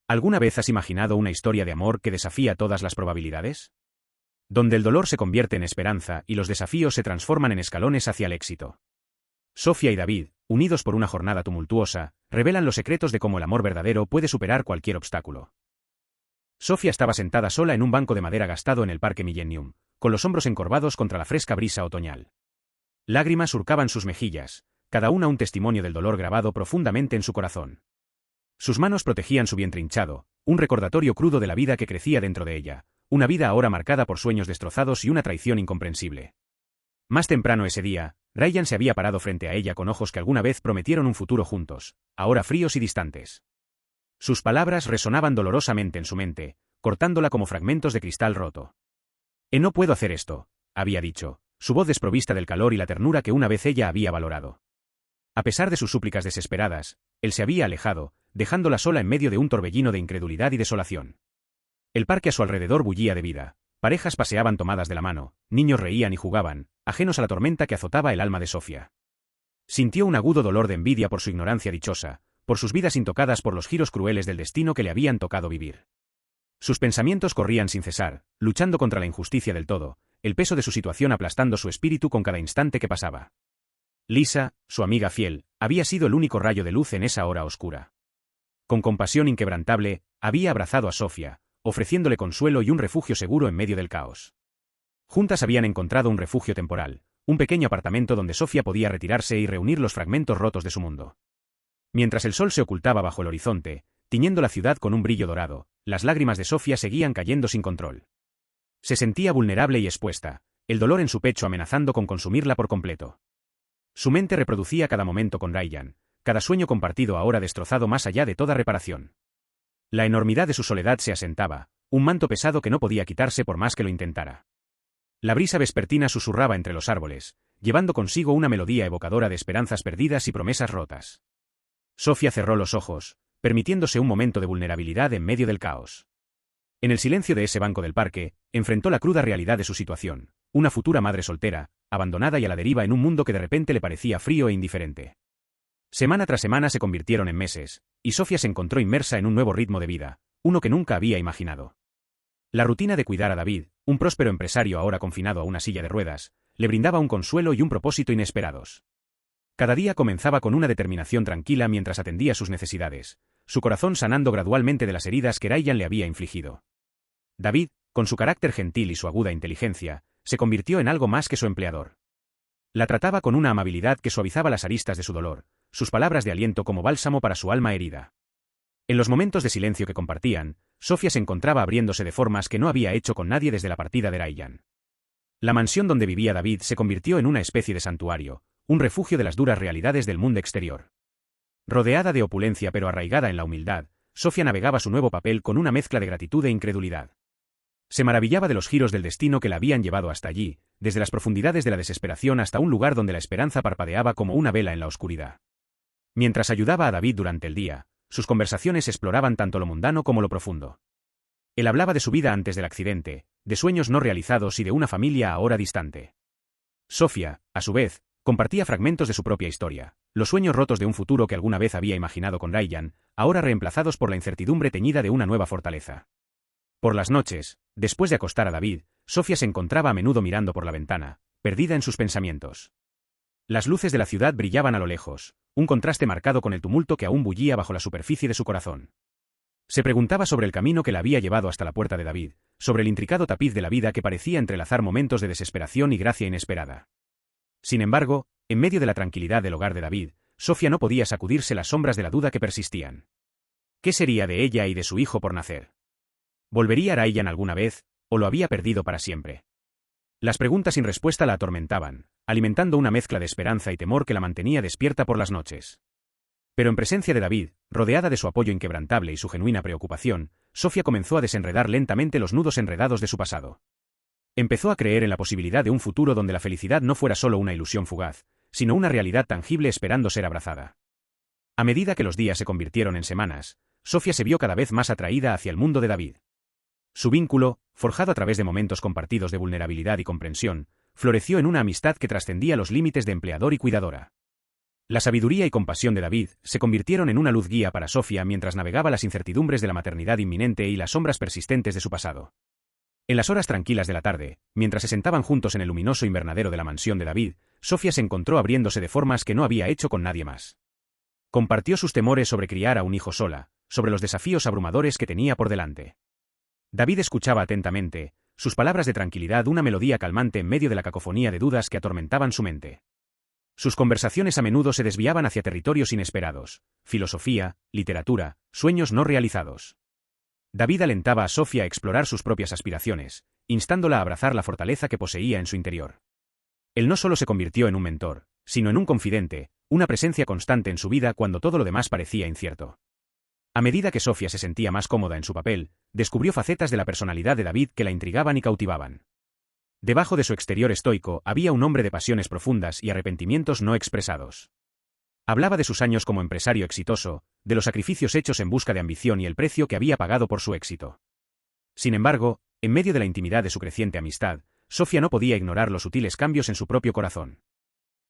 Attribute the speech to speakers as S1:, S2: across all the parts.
S1: ¿Alguna vez has imaginado una historia de amor que desafía todas las probabilidades? Donde el dolor se convierte en esperanza y los desafíos se transforman en escalones hacia el éxito. Sofía y David, unidos por una jornada tumultuosa, revelan los secretos de cómo el amor verdadero puede superar cualquier obstáculo. Sofía estaba sentada sola en un banco de madera gastado en el Parque Millennium, con los hombros encorvados contra la fresca brisa otoñal. Lágrimas surcaban sus mejillas, cada una un testimonio del dolor grabado profundamente en su corazón. Sus manos protegían su vientre hinchado, un recordatorio crudo de la vida que crecía dentro de ella, una vida ahora marcada por sueños destrozados y una traición incomprensible. Más temprano ese día, Ryan se había parado frente a ella con ojos que alguna vez prometieron un futuro juntos, ahora fríos y distantes. Sus palabras resonaban dolorosamente en su mente, cortándola como fragmentos de cristal roto. No puedo hacer esto, había dicho, su voz desprovista del calor y la ternura que una vez ella había valorado. A pesar de sus súplicas desesperadas, él se había alejado, dejándola sola en medio de un torbellino de incredulidad y desolación. El parque a su alrededor bullía de vida, parejas paseaban tomadas de la mano, niños reían y jugaban, ajenos a la tormenta que azotaba el alma de Sofía. Sintió un agudo dolor de envidia por su ignorancia dichosa, por sus vidas intocadas por los giros crueles del destino que le habían tocado vivir. Sus pensamientos corrían sin cesar, luchando contra la injusticia del todo, el peso de su situación aplastando su espíritu con cada instante que pasaba. Lisa, su amiga fiel, había sido el único rayo de luz en esa hora oscura. Con compasión inquebrantable, había abrazado a Sofía, ofreciéndole consuelo y un refugio seguro en medio del caos. Juntas habían encontrado un refugio temporal, un pequeño apartamento donde Sofía podía retirarse y reunir los fragmentos rotos de su mundo. Mientras el sol se ocultaba bajo el horizonte, tiñendo la ciudad con un brillo dorado, las lágrimas de Sofía seguían cayendo sin control. Se sentía vulnerable y expuesta, el dolor en su pecho amenazando con consumirla por completo. Su mente reproducía cada momento con Ryan, cada sueño compartido ahora destrozado más allá de toda reparación. La enormidad de su soledad se asentaba, un manto pesado que no podía quitarse por más que lo intentara. La brisa vespertina susurraba entre los árboles, llevando consigo una melodía evocadora de esperanzas perdidas y promesas rotas. Sofía cerró los ojos, permitiéndose un momento de vulnerabilidad en medio del caos. En el silencio de ese banco del parque, enfrentó la cruda realidad de su situación, una futura madre soltera, abandonada y a la deriva en un mundo que de repente le parecía frío e indiferente. Semana tras semana se convirtieron en meses, y Sofía se encontró inmersa en un nuevo ritmo de vida, uno que nunca había imaginado. La rutina de cuidar a David, un próspero empresario ahora confinado a una silla de ruedas, le brindaba un consuelo y un propósito inesperados. Cada día comenzaba con una determinación tranquila mientras atendía sus necesidades, su corazón sanando gradualmente de las heridas que Ryan le había infligido. David, con su carácter gentil y su aguda inteligencia, se convirtió en algo más que su empleador. La trataba con una amabilidad que suavizaba las aristas de su dolor, sus palabras de aliento como bálsamo para su alma herida. En los momentos de silencio que compartían, Sofía se encontraba abriéndose de formas que no había hecho con nadie desde la partida de Ryan. La mansión donde vivía David se convirtió en una especie de santuario, un refugio de las duras realidades del mundo exterior. Rodeada de opulencia pero arraigada en la humildad, Sofía navegaba su nuevo papel con una mezcla de gratitud e incredulidad. Se maravillaba de los giros del destino que la habían llevado hasta allí, desde las profundidades de la desesperación hasta un lugar donde la esperanza parpadeaba como una vela en la oscuridad. Mientras ayudaba a David durante el día, sus conversaciones exploraban tanto lo mundano como lo profundo. Él hablaba de su vida antes del accidente, de sueños no realizados y de una familia ahora distante. Sofía, a su vez, compartía fragmentos de su propia historia, los sueños rotos de un futuro que alguna vez había imaginado con Ryan, ahora reemplazados por la incertidumbre teñida de una nueva fortaleza. Por las noches, después de acostar a David, Sofía se encontraba a menudo mirando por la ventana, perdida en sus pensamientos. Las luces de la ciudad brillaban a lo lejos, un contraste marcado con el tumulto que aún bullía bajo la superficie de su corazón. Se preguntaba sobre el camino que la había llevado hasta la puerta de David, sobre el intricado tapiz de la vida que parecía entrelazar momentos de desesperación y gracia inesperada. Sin embargo, en medio de la tranquilidad del hogar de David, Sofía no podía sacudirse las sombras de la duda que persistían. ¿Qué sería de ella y de su hijo por nacer? ¿Volvería Ryan alguna vez, o lo había perdido para siempre? Las preguntas sin respuesta la atormentaban, alimentando una mezcla de esperanza y temor que la mantenía despierta por las noches. Pero en presencia de David, rodeada de su apoyo inquebrantable y su genuina preocupación, Sofía comenzó a desenredar lentamente los nudos enredados de su pasado. Empezó a creer en la posibilidad de un futuro donde la felicidad no fuera solo una ilusión fugaz, sino una realidad tangible esperando ser abrazada. A medida que los días se convirtieron en semanas, Sofía se vio cada vez más atraída hacia el mundo de David. Su vínculo, forjado a través de momentos compartidos de vulnerabilidad y comprensión, floreció en una amistad que trascendía los límites de empleador y cuidadora. La sabiduría y compasión de David se convirtieron en una luz guía para Sofía mientras navegaba las incertidumbres de la maternidad inminente y las sombras persistentes de su pasado. En las horas tranquilas de la tarde, mientras se sentaban juntos en el luminoso invernadero de la mansión de David, Sofía se encontró abriéndose de formas que no había hecho con nadie más. Compartió sus temores sobre criar a un hijo sola, sobre los desafíos abrumadores que tenía por delante. David escuchaba atentamente, sus palabras de tranquilidad una melodía calmante en medio de la cacofonía de dudas que atormentaban su mente. Sus conversaciones a menudo se desviaban hacia territorios inesperados, filosofía, literatura, sueños no realizados. David alentaba a Sofía a explorar sus propias aspiraciones, instándola a abrazar la fortaleza que poseía en su interior. Él no solo se convirtió en un mentor, sino en un confidente, una presencia constante en su vida cuando todo lo demás parecía incierto. A medida que Sofía se sentía más cómoda en su papel, descubrió facetas de la personalidad de David que la intrigaban y cautivaban. Debajo de su exterior estoico había un hombre de pasiones profundas y arrepentimientos no expresados. Hablaba de sus años como empresario exitoso, de los sacrificios hechos en busca de ambición y el precio que había pagado por su éxito. Sin embargo, en medio de la intimidad de su creciente amistad, Sofía no podía ignorar los sutiles cambios en su propio corazón.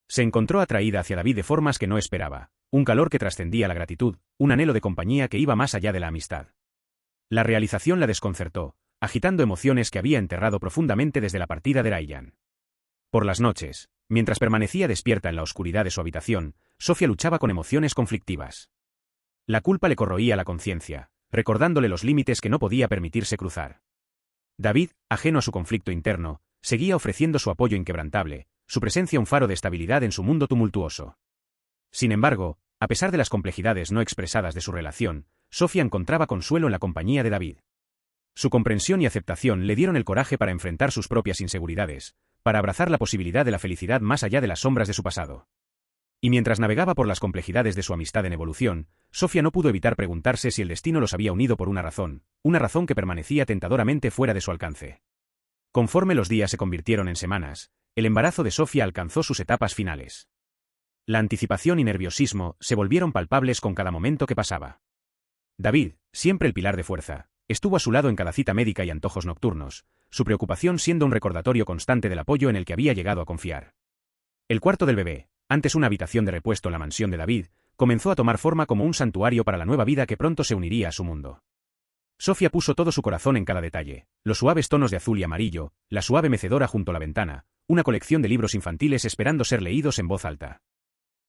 S1: Se encontró atraída hacia David de formas que no esperaba, un calor que trascendía la gratitud, un anhelo de compañía que iba más allá de la amistad. La realización la desconcertó, agitando emociones que había enterrado profundamente desde la partida de Ryan. Por las noches, mientras permanecía despierta en la oscuridad de su habitación, Sofía luchaba con emociones conflictivas. La culpa le corroía la conciencia, recordándole los límites que no podía permitirse cruzar. David, ajeno a su conflicto interno, seguía ofreciendo su apoyo inquebrantable, su presencia un faro de estabilidad en su mundo tumultuoso. Sin embargo, a pesar de las complejidades no expresadas de su relación, Sofía encontraba consuelo en la compañía de David. Su comprensión y aceptación le dieron el coraje para enfrentar sus propias inseguridades, para abrazar la posibilidad de la felicidad más allá de las sombras de su pasado. Y mientras navegaba por las complejidades de su amistad en evolución, Sofía no pudo evitar preguntarse si el destino los había unido por una razón que permanecía tentadoramente fuera de su alcance. Conforme los días se convirtieron en semanas, el embarazo de Sofía alcanzó sus etapas finales. La anticipación y nerviosismo se volvieron palpables con cada momento que pasaba. David, siempre el pilar de fuerza, estuvo a su lado en cada cita médica y antojos nocturnos, su preocupación siendo un recordatorio constante del apoyo en el que había llegado a confiar. El cuarto del bebé, antes una habitación de repuesto en la mansión de David, comenzó a tomar forma como un santuario para la nueva vida que pronto se uniría a su mundo. Sofía puso todo su corazón en cada detalle, los suaves tonos de azul y amarillo, la suave mecedora junto a la ventana, una colección de libros infantiles esperando ser leídos en voz alta.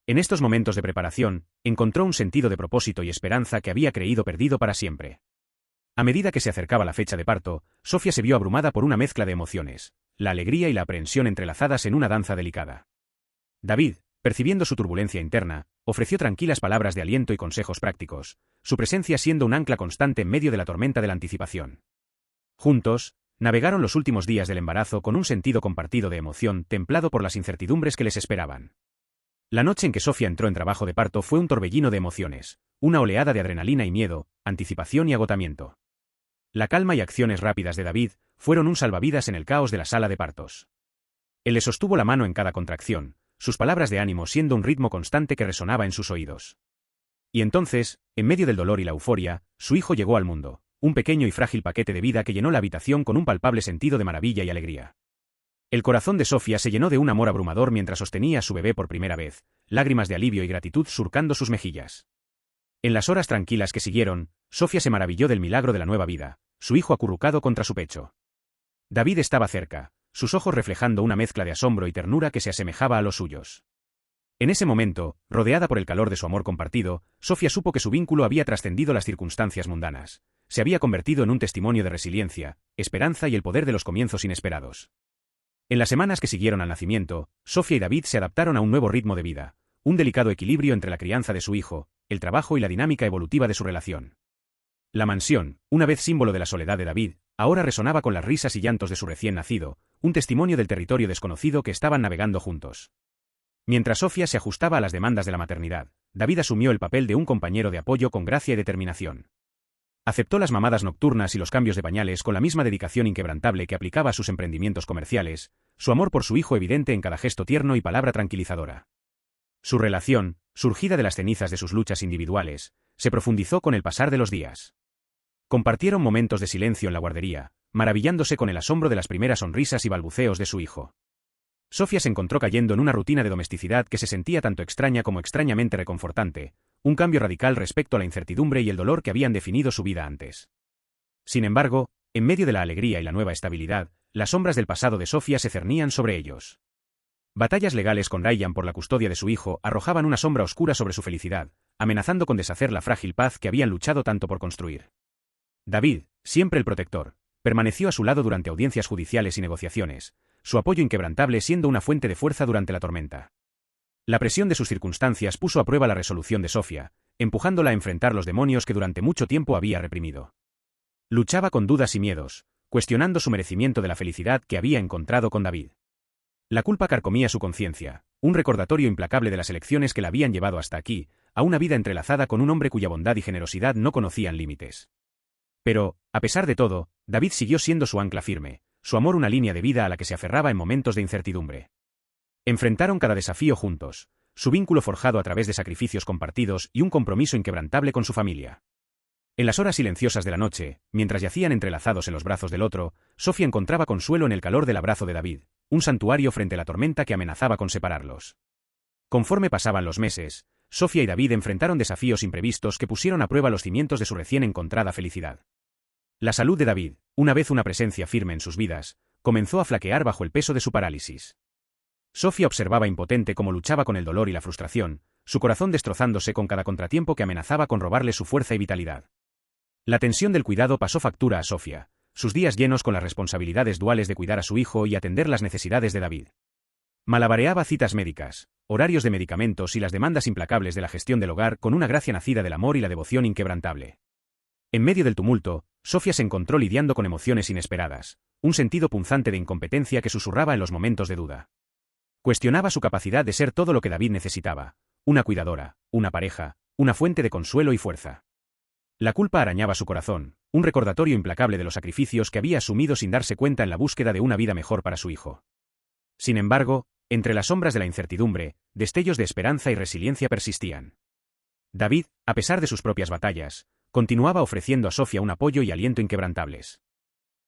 S1: En estos momentos de preparación, encontró un sentido de propósito y esperanza que había creído perdido para siempre. A medida que se acercaba la fecha de parto, Sofía se vio abrumada por una mezcla de emociones, la alegría y la aprehensión entrelazadas en una danza delicada. David, percibiendo su turbulencia interna, ofreció tranquilas palabras de aliento y consejos prácticos, su presencia siendo un ancla constante en medio de la tormenta de la anticipación. Juntos, navegaron los últimos días del embarazo con un sentido compartido de emoción templado por las incertidumbres que les esperaban. La noche en que Sofía entró en trabajo de parto fue un torbellino de emociones, una oleada de adrenalina y miedo, anticipación y agotamiento. La calma y acciones rápidas de David fueron un salvavidas en el caos de la sala de partos. Él le sostuvo la mano en cada contracción, sus palabras de ánimo siendo un ritmo constante que resonaba en sus oídos. Y entonces, en medio del dolor y la euforia, su hijo llegó al mundo, un pequeño y frágil paquete de vida que llenó la habitación con un palpable sentido de maravilla y alegría. El corazón de Sofía se llenó de un amor abrumador mientras sostenía a su bebé por primera vez, lágrimas de alivio y gratitud surcando sus mejillas. En las horas tranquilas que siguieron, Sofía se maravilló del milagro de la nueva vida, su hijo acurrucado contra su pecho. David estaba cerca, sus ojos reflejando una mezcla de asombro y ternura que se asemejaba a los suyos. En ese momento, rodeada por el calor de su amor compartido, Sofía supo que su vínculo había trascendido las circunstancias mundanas, se había convertido en un testimonio de resiliencia, esperanza y el poder de los comienzos inesperados. En las semanas que siguieron al nacimiento, Sofía y David se adaptaron a un nuevo ritmo de vida, un delicado equilibrio entre la crianza de su hijo, el trabajo y la dinámica evolutiva de su relación. La mansión, una vez símbolo de la soledad de David, ahora resonaba con las risas y llantos de su recién nacido, un testimonio del territorio desconocido que estaban navegando juntos. Mientras Sofía se ajustaba a las demandas de la maternidad, David asumió el papel de un compañero de apoyo con gracia y determinación. Aceptó las mamadas nocturnas y los cambios de pañales con la misma dedicación inquebrantable que aplicaba a sus emprendimientos comerciales, su amor por su hijo evidente en cada gesto tierno y palabra tranquilizadora. Su relación, surgida de las cenizas de sus luchas individuales, se profundizó con el pasar de los días. Compartieron momentos de silencio en la guardería, maravillándose con el asombro de las primeras sonrisas y balbuceos de su hijo. Sofía se encontró cayendo en una rutina de domesticidad que se sentía tanto extraña como extrañamente reconfortante, un cambio radical respecto a la incertidumbre y el dolor que habían definido su vida antes. Sin embargo, en medio de la alegría y la nueva estabilidad, las sombras del pasado de Sofía se cernían sobre ellos. Batallas legales con Ryan por la custodia de su hijo arrojaban una sombra oscura sobre su felicidad, amenazando con deshacer la frágil paz que habían luchado tanto por construir. David, siempre el protector, permaneció a su lado durante audiencias judiciales y negociaciones, su apoyo inquebrantable siendo una fuente de fuerza durante la tormenta. La presión de sus circunstancias puso a prueba la resolución de Sofía, empujándola a enfrentar los demonios que durante mucho tiempo había reprimido. Luchaba con dudas y miedos, cuestionando su merecimiento de la felicidad que había encontrado con David. La culpa carcomía su conciencia, un recordatorio implacable de las elecciones que la habían llevado hasta aquí, a una vida entrelazada con un hombre cuya bondad y generosidad no conocían límites. Pero, a pesar de todo, David siguió siendo su ancla firme, su amor una línea de vida a la que se aferraba en momentos de incertidumbre. Enfrentaron cada desafío juntos, su vínculo forjado a través de sacrificios compartidos y un compromiso inquebrantable con su familia. En las horas silenciosas de la noche, mientras yacían entrelazados en los brazos del otro, Sofía encontraba consuelo en el calor del abrazo de David, un santuario frente a la tormenta que amenazaba con separarlos. Conforme pasaban los meses, Sofía y David enfrentaron desafíos imprevistos que pusieron a prueba los cimientos de su recién encontrada felicidad. La salud de David, una vez una presencia firme en sus vidas, comenzó a flaquear bajo el peso de su parálisis. Sofía observaba impotente cómo luchaba con el dolor y la frustración, su corazón destrozándose con cada contratiempo que amenazaba con robarle su fuerza y vitalidad. La tensión del cuidado pasó factura a Sofía, sus días llenos con las responsabilidades duales de cuidar a su hijo y atender las necesidades de David. Malabareaba citas médicas, horarios de medicamentos y las demandas implacables de la gestión del hogar con una gracia nacida del amor y la devoción inquebrantable. En medio del tumulto, Sofía se encontró lidiando con emociones inesperadas, un sentido punzante de incompetencia que susurraba en los momentos de duda. Cuestionaba su capacidad de ser todo lo que David necesitaba, una cuidadora, una pareja, una fuente de consuelo y fuerza. La culpa arañaba su corazón, un recordatorio implacable de los sacrificios que había asumido sin darse cuenta en la búsqueda de una vida mejor para su hijo. Sin embargo, entre las sombras de la incertidumbre, destellos de esperanza y resiliencia persistían. David, a pesar de sus propias batallas, continuaba ofreciendo a Sofía un apoyo y aliento inquebrantables.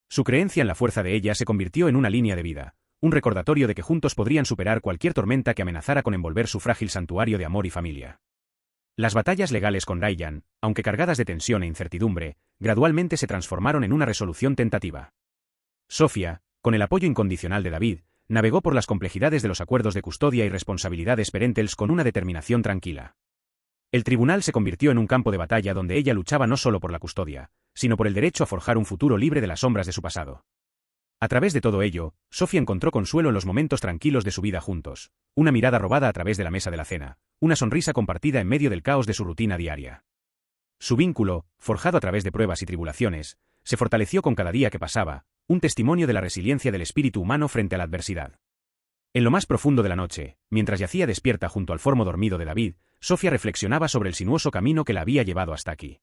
S1: Su creencia en la fuerza de ella se convirtió en una línea de vida, un recordatorio de que juntos podrían superar cualquier tormenta que amenazara con envolver su frágil santuario de amor y familia. Las batallas legales con Ryan, aunque cargadas de tensión e incertidumbre, gradualmente se transformaron en una resolución tentativa. Sofía, con el apoyo incondicional de David, navegó por las complejidades de los acuerdos de custodia y responsabilidades parentales con una determinación tranquila. El tribunal se convirtió en un campo de batalla donde ella luchaba no solo por la custodia, sino por el derecho a forjar un futuro libre de las sombras de su pasado. A través de todo ello, Sofía encontró consuelo en los momentos tranquilos de su vida juntos, una mirada robada a través de la mesa de la cena, una sonrisa compartida en medio del caos de su rutina diaria. Su vínculo, forjado a través de pruebas y tribulaciones, se fortaleció con cada día que pasaba, un testimonio de la resiliencia del espíritu humano frente a la adversidad. En lo más profundo de la noche, mientras yacía despierta junto al formo dormido de David, Sofía reflexionaba sobre el sinuoso camino que la había llevado hasta aquí.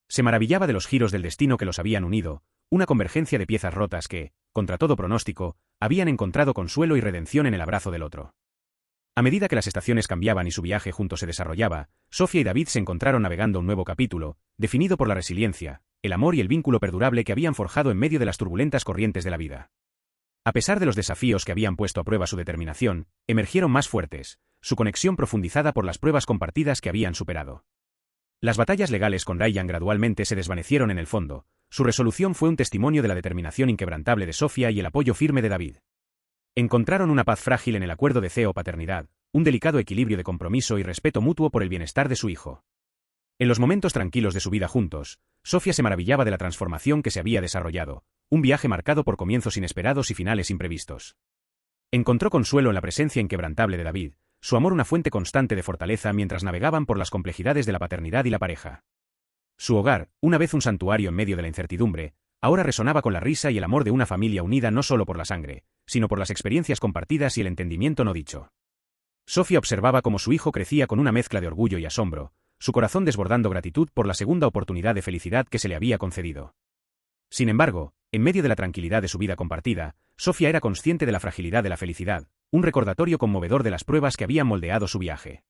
S1: Se maravillaba de los giros del destino que los habían unido, una convergencia de piezas rotas que, contra todo pronóstico, habían encontrado consuelo y redención en el abrazo del otro. A medida que las estaciones cambiaban y su viaje juntos se desarrollaba, Sofía y David se encontraron navegando un nuevo capítulo, definido por la resiliencia, el amor y el vínculo perdurable que habían forjado en medio de las turbulentas corrientes de la vida. A pesar de los desafíos que habían puesto a prueba su determinación, emergieron más fuertes, su conexión profundizada por las pruebas compartidas que habían superado. Las batallas legales con Ryan gradualmente se desvanecieron en el fondo, su resolución fue un testimonio de la determinación inquebrantable de Sofía y el apoyo firme de David. Encontraron una paz frágil en el acuerdo de ceo-paternidad, un delicado equilibrio de compromiso y respeto mutuo por el bienestar de su hijo. En los momentos tranquilos de su vida juntos, Sofía se maravillaba de la transformación que se había desarrollado, un viaje marcado por comienzos inesperados y finales imprevistos. Encontró consuelo en la presencia inquebrantable de David, su amor una fuente constante de fortaleza mientras navegaban por las complejidades de la paternidad y la pareja. Su hogar, una vez un santuario en medio de la incertidumbre, ahora resonaba con la risa y el amor de una familia unida no solo por la sangre, sino por las experiencias compartidas y el entendimiento no dicho. Sofía observaba cómo su hijo crecía con una mezcla de orgullo y asombro, su corazón desbordando gratitud por la segunda oportunidad de felicidad que se le había concedido. Sin embargo, en medio de la tranquilidad de su vida compartida, Sofía era consciente de la fragilidad de la felicidad, un recordatorio conmovedor de las pruebas que habían moldeado su viaje.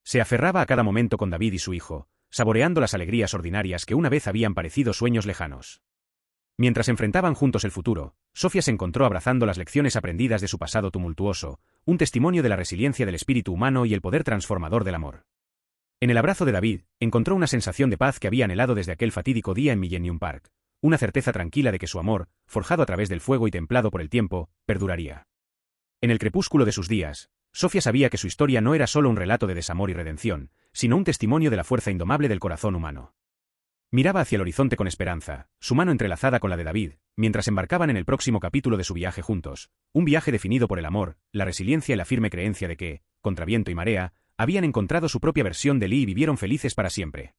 S1: Se aferraba a cada momento con David y su hijo, saboreando las alegrías ordinarias que una vez habían parecido sueños lejanos. Mientras enfrentaban juntos el futuro, Sofía se encontró abrazando las lecciones aprendidas de su pasado tumultuoso, un testimonio de la resiliencia del espíritu humano y el poder transformador del amor. En el abrazo de David, encontró una sensación de paz que había anhelado desde aquel fatídico día en Millennium Park, una certeza tranquila de que su amor, forjado a través del fuego y templado por el tiempo, perduraría. En el crepúsculo de sus días, Sofía sabía que su historia no era solo un relato de desamor y redención, sino un testimonio de la fuerza indomable del corazón humano. Miraba hacia el horizonte con esperanza, su mano entrelazada con la de David, mientras embarcaban en el próximo capítulo de su viaje juntos, un viaje definido por el amor, la resiliencia y la firme creencia de que, contra viento y marea, habían encontrado su propia versión de Lee y vivieron felices para siempre.